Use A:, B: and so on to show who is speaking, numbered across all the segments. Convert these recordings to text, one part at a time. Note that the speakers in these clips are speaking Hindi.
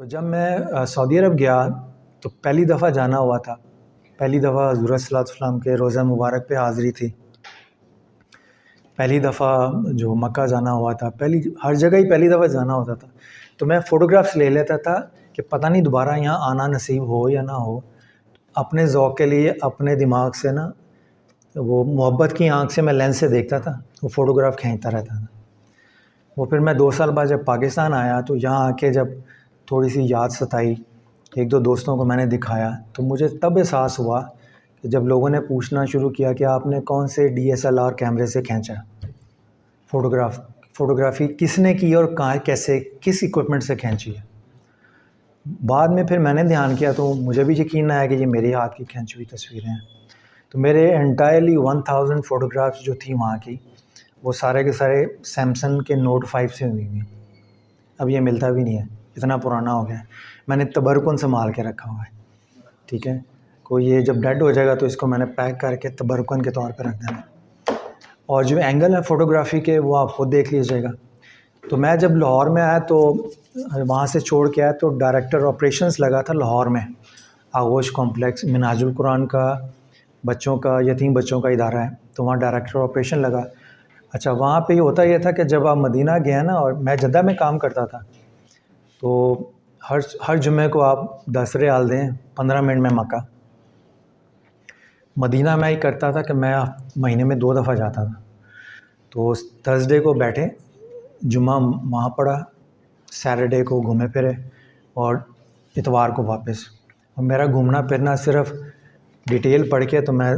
A: तो जब मैं सऊदी अरब गया तो पहली दफ़ा जाना हुआ था। पहली दफ़ा हुज़ूर सल्लल्लाहु अलैहि वसल्लम के रोज़ा मुबारक पे हाज़िरी थी। पहली दफ़ा जो मक्का जाना हुआ था, हर जगह ही पहली दफ़ा जाना होता था। तो मैं फ़ोटोग्राफ्स ले लेता था कि पता नहीं दोबारा यहाँ आना नसीब हो या ना हो। अपने ज़ौक़ के लिए अपने दिमाग से ना, वो मोहब्बत की आँख से मैं लेंस से देखता था, वो फ़ोटोग्राफ खींचता रहता था। वो फिर मैं 2 साल बाद जब पाकिस्तान आया तो यहाँ आके जब थोड़ी सी याद सताई, एक दो दोस्तों को मैंने दिखाया, तो मुझे तब एहसास हुआ कि जब लोगों ने पूछना शुरू किया कि आपने कौन से DSLR कैमरे से खींचा फ़ोटोग्राफ़ी किसने की और कहाँ, कैसे, किस इक्विपमेंट से खींची है। बाद में फिर मैंने ध्यान किया तो मुझे भी यकीन आया कि ये मेरे हाथ की खींची हुई तस्वीरें हैं। तो मेरे एंटायरली 1000 फ़ोटोग्राफ्स जो थी वहाँ की, वो सारे के सारे सैमसंग के Note 5 से हुई हुई। अब ये मिलता भी नहीं है, इतना पुराना हो गया है। मैंने तबरुकन संभाल के रखा हुआ है, ठीक है। कोई ये जब डेड हो जाएगा तो इसको मैंने पैक करके तबरुकन के तौर पे रख देना। और जो एंगल है फ़ोटोग्राफ़ी के वो आप खुद देख लीजिएगा। तो मैं जब लाहौर में आया तो वहाँ से छोड़ के आया तो डायरेक्टर ऑपरेशंस लगा था लाहौर में, आगोश कॉम्प्लेक्स, मिनहाजुल कुरान का बच्चों का, यतीम बच्चों का इदारा है, तो वहाँ डायरेक्टर ऑपरेशन लगा। अच्छा, वहाँ पे होता ये था कि जब आप मदीना गए ना, और मैं जद्दा में काम करता था, तो हर जुम्मे को आप 10 रियाल दें, 15 मिनट में मक्का। मदीना में ही करता था कि मैं महीने में 2 दफ़ा जाता था। तो थर्सडे को बैठे, जुम्मा वहाँ पढ़ा, सैटरडे को घूमे फिरे और इतवार को वापस। और मेरा घूमना फिरना सिर्फ डिटेल पढ़ के, तो मैं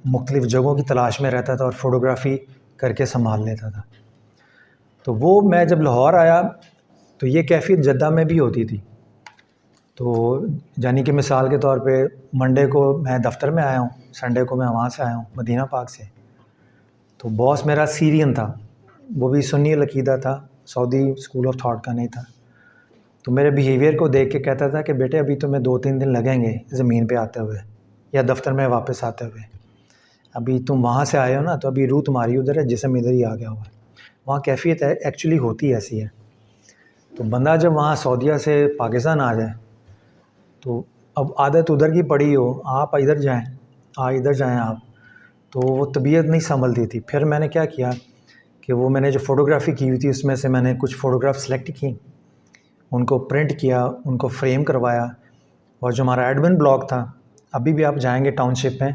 A: मुख्तलिफ़ जगहों की तलाश में रहता था और फ़ोटोग्राफ़ी करके संभाल लेता था। तो वो मैं जब लाहौर आया तो ये कैफ़ियत जद्दा में भी होती थी। तो यानी कि मिसाल के तौर पे मंडे को मैं दफ़्तर में आया हूँ, संडे को मैं वहाँ से आया हूँ मदीना पाक से। तो बॉस मेरा सीरियन था, वो भी सुन्नी अकीदा था, सऊदी स्कूल ऑफ थॉट का नहीं था। तो मेरे बिहेवियर को देख के कहता था कि बेटे अभी तुम्हें 2-3 दिन लगेंगे ज़मीन पे आते हुए या दफ़्तर में वापस आते हुए। अभी तुम वहाँ से आए हो ना, तो अभी रूह तुम्हारी उधर है, जिस्म इधर ही आ गया हुआ है। वहाँ कैफ़ियत है एक्चुअली होती ऐसी है। तो बंदा जब वहाँ सऊदीया से पाकिस्तान आ जाए तो अब आदत उधर की पड़ी हो, आप इधर जाएँ आप, तो वो तबीयत नहीं संभलती थी। फिर मैंने क्या किया कि वो मैंने जो फ़ोटोग्राफ़ी की हुई थी उसमें से मैंने कुछ फ़ोटोग्राफ सेलेक्ट की, उनको प्रिंट किया, उनको फ्रेम करवाया। और जो हमारा एडमिन ब्लॉक था, अभी भी आप जाएंगे टाउनशिप में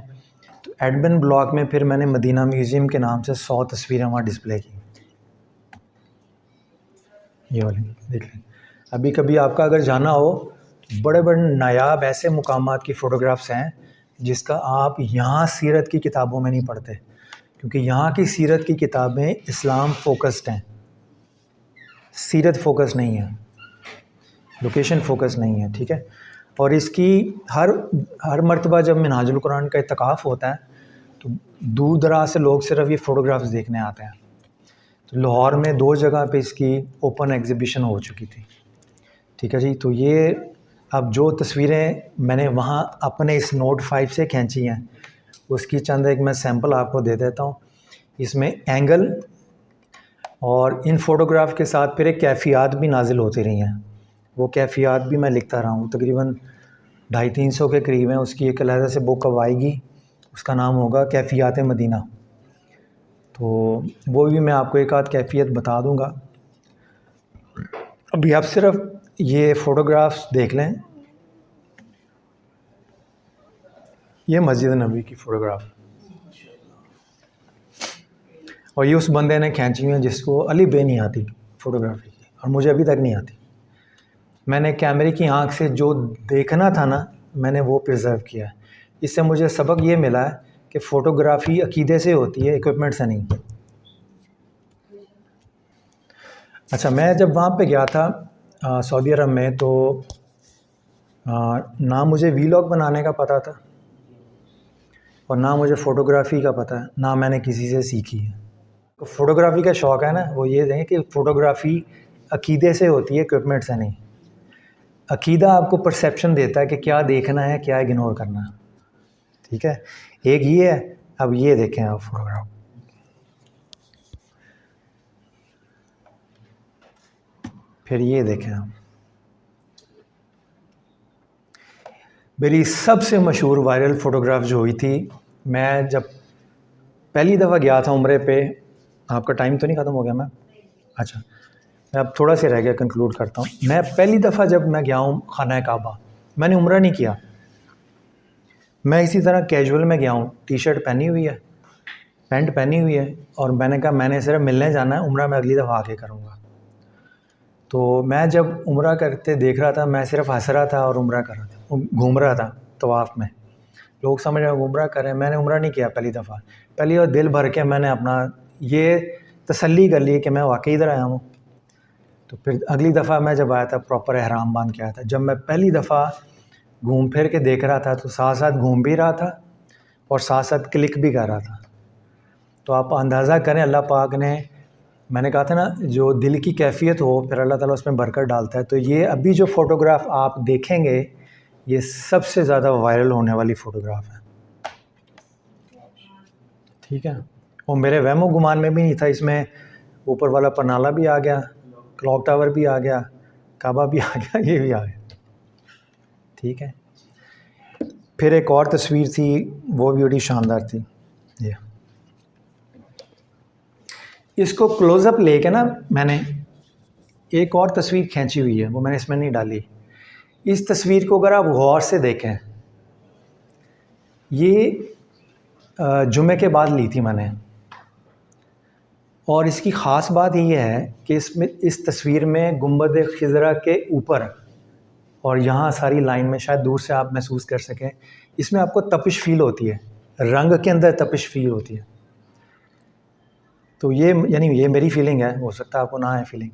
A: तो एडमिन ब्लॉक में फिर मैंने मदीना म्यूज़ियम के नाम से 100 तस्वीरें वहाँ डिस्प्ले की। ये वाली देख लें। अभी कभी आपका अगर जाना हो, बड़े बड़े नायाब ऐसे मुकामात की फ़ोटोग्राफ्स हैं जिसका आप यहाँ सीरत की किताबों में नहीं पढ़ते, क्योंकि यहाँ की सीरत की किताबें इस्लाम फ़ोकस्ड हैं, सीरत फ़ोकस नहीं है, लोकेशन फ़ोकस नहीं है, ठीक है। और इसकी हर मर्तबा जब मिनहाजुल कुरान का इत्तिकाफ़ होता है तो दूर दराज से लोग सिर्फ ये फ़ोटोग्राफ्स देखने आते हैं। तो लाहौर में 2 जगह पे इसकी ओपन एग्ज़िबिशन हो चुकी थी, ठीक है जी। तो ये अब जो तस्वीरें मैंने वहाँ अपने इस Note 5 से खींची हैं, उसकी चंद एक मैं सैंपल आपको दे देता हूँ। इसमें एंगल और इन फ़ोटोग्राफ के साथ फिर एक कैफ़ियत भी नाजिल होती रही हैं। वो कैफ़ियत भी मैं लिखता रहा हूँ, तकरीबन 250-300 के करीब हैं। उसकी एक अलहदा से बुक अब आएगी, उसका नाम होगा कैफ़ियत मदीना। तो वो भी मैं आपको एक आध कैफ़ियत बता दूँगा। अभी आप सिर्फ ये फ़ोटोग्राफ्स देख लें, ये मस्जिद नबी की फ़ोटोग्राफ, और ये उस बंदे ने खींची हुई है जिसको अली बे नहीं आती फ़ोटोग्राफी की, और मुझे अभी तक नहीं आती। मैंने कैमरे की आंख से जो देखना था ना, मैंने वो प्रिजर्व किया है। इससे मुझे सबक ये मिला है कि फ़ोटोग्राफ़ी अकीदे से होती है, इक्विपमेंट से नहीं। अच्छा, मैं जब वहाँ पे गया था सऊदी अरब में, तो ना मुझे वीलॉग बनाने का पता था और ना मुझे फ़ोटोग्राफ़ी का पता है, ना मैंने किसी से सीखी है। तो फ़ोटोग्राफ़ी का शौक़ है ना, वो ये है कि फ़ोटोग्राफ़ी अकीदे से होती है, इक्विपमेंट से नहीं। अकीदा आपको परसेप्शन देता है कि क्या देखना है, क्या इग्नोर करना है, ठीक है। एक ये है। अब ये देखें आप फ़ोटोग्राफ, फिर ये देखें आप, मेरी सबसे मशहूर वायरल फ़ोटोग्राफ जो हुई थी, मैं जब पहली दफ़ा गया था उम्रे पे। आपका टाइम तो नहीं ख़त्म हो गया? मैं अच्छा, मैं अब थोड़ा सा रह गया, कंक्लूड करता हूँ। मैं पहली दफ़ा जब मैं गया हूँ खाना काबा, मैंने उम्रा नहीं किया, मैं इसी तरह कैजुअल में गया हूँ, टी शर्ट पहनी हुई है, पैंट पहनी हुई है, और मैंने कहा मैंने सिर्फ मिलने जाना है, उम्रा मैं अगली दफ़ा आके करूँगा। तो मैं जब उम्रा करते देख रहा था, मैं सिर्फ हंस रहा था और उम्रा कर रहा था, घूम रहा था तवाफ़ में। लोग समझ रहे उम्रा कर रहे हैं, मैंने उम्रा नहीं किया पहली दफ़ा। पहली बार दिल भर के मैंने अपना ये तसल्ली कर ली कि मैं वाकई इधर आया हूँ। तो फिर अगली दफ़ा मैं जब आया था, प्रॉपर एहराम बांध के आया था। जब मैं पहली दफ़ा घूम फिर के देख रहा था, तो साथ साथ घूम भी रहा था और साथ साथ क्लिक भी कर रहा था। तो आप अंदाज़ा करें, अल्लाह पाक ने, मैंने कहा था ना, जो दिल की कैफियत हो फिर अल्लाह ताला उसमें बरकत डालता है। तो ये अभी जो फ़ोटोग्राफ आप देखेंगे, ये सबसे ज़्यादा वायरल होने वाली फ़ोटोग्राफ है, ठीक है। और मेरे वहमो गुमान में भी नहीं था, इसमें ऊपर वाला पनाला भी आ गया, क्लॉक टावर भी आ गया, काबा भी आ गया, ये भी आ गया, ठीक है। फिर एक और तस्वीर थी, वो भी बड़ी शानदार थी। ये इसको क्लोज़अप लेके ना मैंने एक और तस्वीर खींची हुई है, वो मैंने इसमें नहीं डाली। इस तस्वीर को अगर आप गौर से देखें, ये जुमे के बाद ली थी मैंने, और इसकी ख़ास बात ये है कि इसमें, इस तस्वीर में गुंबद खिज़रा के ऊपर और यहाँ सारी लाइन में, शायद दूर से आप महसूस कर सकें, इसमें आपको तपिश फ़ील होती है, रंग के अंदर तपिश फ़ील होती है। तो ये, यानी ये मेरी फ़ीलिंग है, हो सकता है आपको ना आए फीलिंग,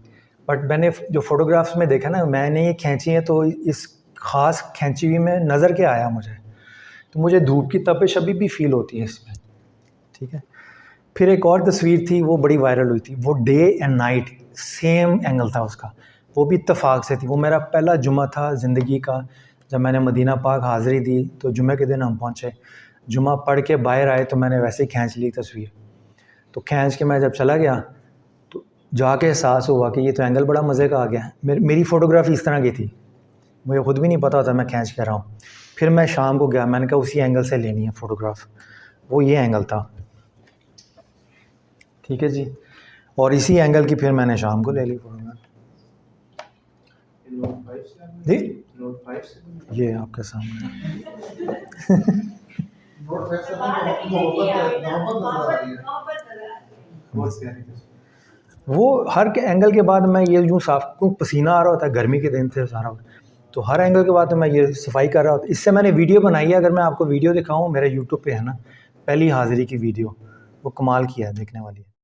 A: बट मैंने जो फ़ोटोग्राफ्स में देखा ना, मैंने ये खींची है, तो इस ख़ास खींची हुई में नज़र के आया मुझे, तो मुझे धूप की तपिश अभी भी फ़ील होती है इसमें, ठीक है। फिर एक और तस्वीर थी, वो बड़ी वायरल हुई थी, वो day and night same angle था उसका, वो भी इत्तेफाक से थी। वो मेरा पहला जुमा था ज़िंदगी का, जब मैंने मदीना पाक हाज़िरी दी, तो जुमे के दिन हम पहुँचे, जुमा पढ़ के बाहर आए, तो मैंने वैसे ही खींच ली तस्वीर। तो खींच के मैं जब चला गया, तो जाके एहसास हुआ कि ये तो एंगल बड़ा मज़े का आ गया। मेरी फ़ोटोग्राफी इस तरह की थी, मुझे ख़ुद भी नहीं पता होता मैं खींच कर रहा हूँ। फिर मैं शाम को गया, मैंने कहा उसी एंगल से लेनी है फ़ोटोग्राफ, वो ये एंगल था, ठीक है जी। और इसी एंगल की फिर मैंने शाम को ले ली फ़ोटोग्राफ जी, ये आपके सामने। वो हर के एंगल के बाद मैं ये यूँ साफ, क्योंकि पसीना आ रहा होता है, गर्मी के दिन थे सारा, तो हर एंगल के बाद तो मैं ये सफाई कर रहा होता। इससे मैंने वीडियो बनाई है, अगर मैं आपको वीडियो दिखाऊं, मेरे यूट्यूब पे है ना, पहली हाज़िरी की वीडियो, वो कमाल की है, देखने वाली है।